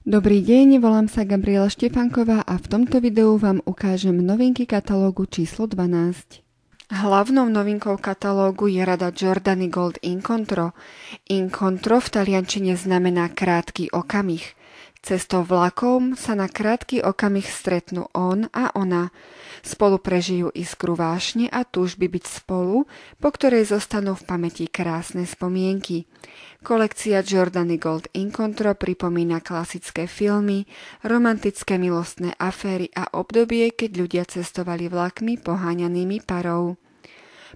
Dobrý deň, volám sa Gabriela Štefánková a v tomto videu vám ukážem novinky katalógu číslo 12. Hlavnou novinkou katalógu je rada Giordani Gold Incontro. Incontro v taliančine znamená krátky okamih. Cestou vlakom sa na krátky okamih stretnú on a ona. Spolu prežijú iskru vášne a túžby byť spolu, po ktorej zostanú v pamäti krásne spomienky. Kolekcia Giordani Gold Incontro pripomína klasické filmy, romantické milostné aféry a obdobie, keď ľudia cestovali vlakmi poháňanými parou.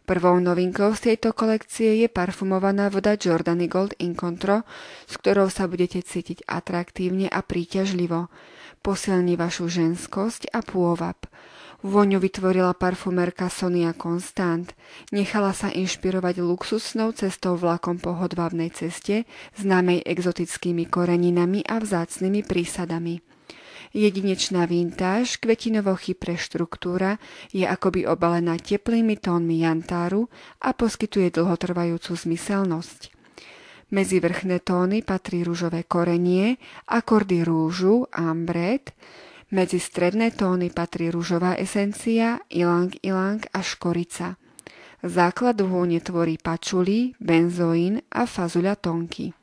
Prvou novinkou z tejto kolekcie je parfumovaná voda Giordani Gold Incontro, s ktorou sa budete cítiť atraktívne a príťažlivo. Posilní vašu ženskosť a pôvab. Vôňu vytvorila parfumérka Sonia Constant. Nechala sa inšpirovať luxusnou cestou vlakom po hodvábnej ceste, známej exotickými koreninami a vzácnymi prísadami. Jedinečná vintáž, kvetinovo-chypré štruktúra je akoby obalená teplými tónmi jantáru a poskytuje dlhotrvajúcu zmyselnosť. Medzi vrchné tóny patrí ružové korenie, akordy rúžu, ambret. Medzi stredné tóny patrí ružová esencia, ilang-ilang a škorica. Základ vône tvorí pačuli, benzoín a fazuľa tonky.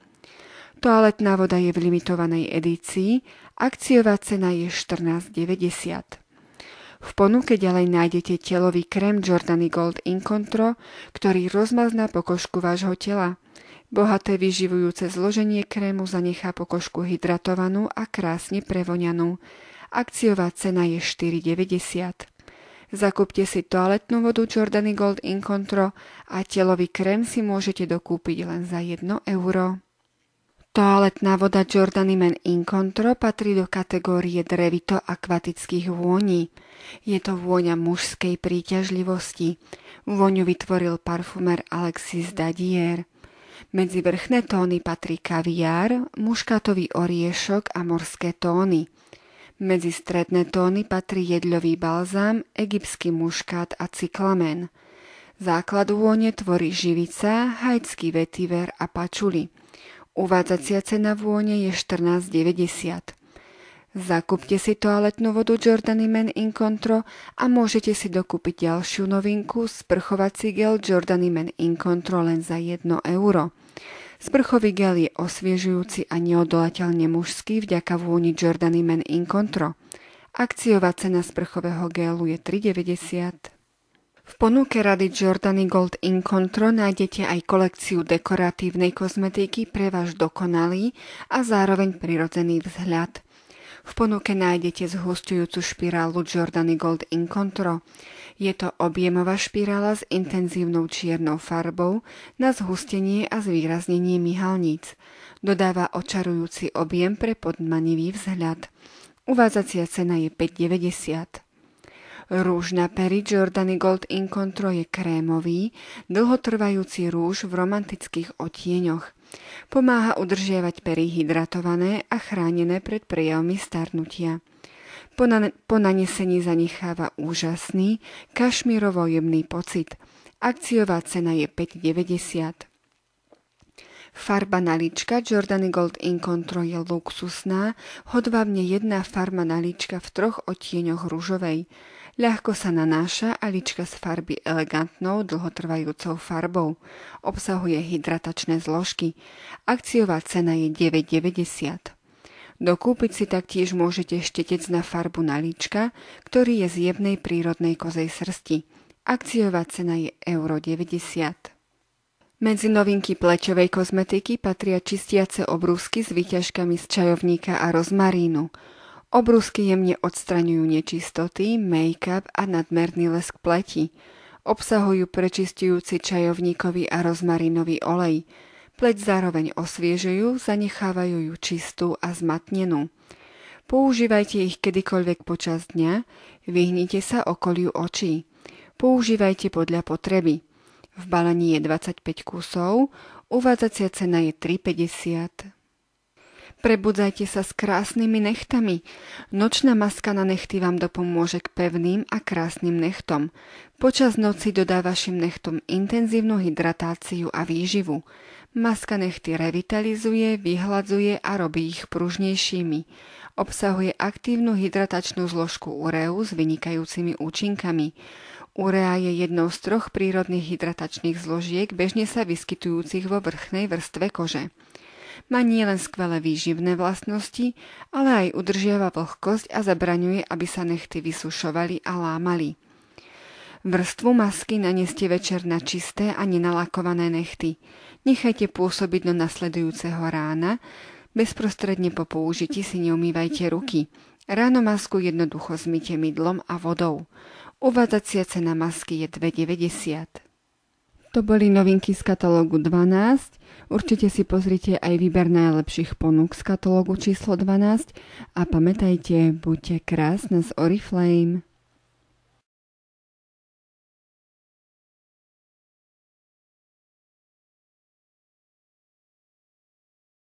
Toaletná voda je v limitovanej edícii, akciová cena je 14,90. V ponuke ďalej nájdete telový krém Giordani Gold Incontro, ktorý rozmazná pokožku vášho tela. Bohaté vyživujúce zloženie krému zanechá pokožku hydratovanú a krásne prevoňanú. Akciová cena je 4,90. Zakúpte si toaletnú vodu Giordani Gold Incontro a telový krém si môžete dokúpiť len za 1 euro. Toaletná voda Giordani Men Incontro patrí do kategórie drevito-akvatických vôní. Je to vôňa mužskej príťažlivosti. Vôňu vytvoril parfumer Alexis Dadier. Medzi vrchné tóny patrí kaviár, muškátový oriešok a morské tóny. Medzi stredné tóny patrí jedľový balzám, egyptský muškát a cyklamen. Základ vône tvorí živica, haitský vetiver a pačuli. Uvádzacia cena vône je 14,90. Zakúpte si toaletnú vodu Giordani Men Incontro a môžete si dokúpiť ďalšiu novinku, sprchovací gel Giordani Men Incontro len za 1 euro. Sprchový gel je osviežujúci a neodolateľne mužský vďaka vôni Giordani Men Incontro. Akciová cena sprchového gelu je 3,90. V ponuke rady Giordani Gold Incontro nájdete aj kolekciu dekoratívnej kozmetiky pre váš dokonalý a zároveň prirodzený vzhľad. V ponuke nájdete zhusťujúcu špirálu Giordani Gold Incontro. Je to objemová špirála s intenzívnou čiernou farbou na zhustenie a zvýraznenie myhalníc. Dodáva očarujúci objem pre podmanivý vzhľad. Uvádzacia cena je 5,90. Rúž na pery Giordani Gold Incontro je krémový, dlhotrvajúci rúž v romantických odtieňoch. Pomáha udržiavať pery hydratované a chránené pred prejavmi starnutia. Po nanesení zanecháva úžasný, kašmírovo jemný pocit. Akciová cena je 5,90. Farba nalička Giordani Gold Incontro je luxusná, hodvábne jedna farba nalička v 3 odtieňoch ružovej. Ľahko sa nanáša a lička z farby elegantnou, dlhotrvajúcou farbou. Obsahuje hydratačné zložky. Akciová cena je 9,90. Dokúpiť si taktiež môžete štetec na farbu nalička, ktorý je z jemnej prírodnej kozej srsti. Akciová cena je 1,90 €. Medzi novinky pleťovej kozmetiky patria čistiace obrúsky s výťažkami z čajovníka a rozmarínu. Obrúsky jemne odstraňujú nečistoty, make-up a nadmerný lesk pleti. Obsahujú prečistujúci čajovníkový a rozmarínový olej. Pleť zároveň osviežujú, zanechávajú ju čistú a zmatnenú. Používajte ich kedykoľvek počas dňa, vyhnite sa okoliu očí. Používajte podľa potreby. V balení je 25 kusov, uvádzacia cena je 3,50 €. Prebudzajte sa s krásnymi nechtami. Nočná maska na nechty vám dopomôže k pevným a krásnym nechtom. Počas noci dodá vašim nechtom intenzívnu hydratáciu a výživu. Maska nechty revitalizuje, vyhladzuje a robí ich pružnejšími. Obsahuje aktívnu hydratačnú zložku ureu s vynikajúcimi účinkami. Urea je jednou z 3 prírodných hydratačných zložiek bežne sa vyskytujúcich vo vrchnej vrstve kože. Má nielen skvelé výživné vlastnosti, ale aj udržiava vlhkosť a zabraňuje, aby sa nechty vysušovali a lámali. Vrstvu masky naneste večer na čisté a nenalakované nechty. Nechajte pôsobiť do nasledujúceho rána. Bezprostredne po použití si neumývajte ruky. Ráno masku jednoducho zmyte mydlom a vodou. Uvádzacia cena masky je 2,90. To boli novinky z katalógu 12. Určite si pozrite aj výber najlepších ponúk z katalógu číslo 12 a pamätajte, buďte krásne z Oriflame.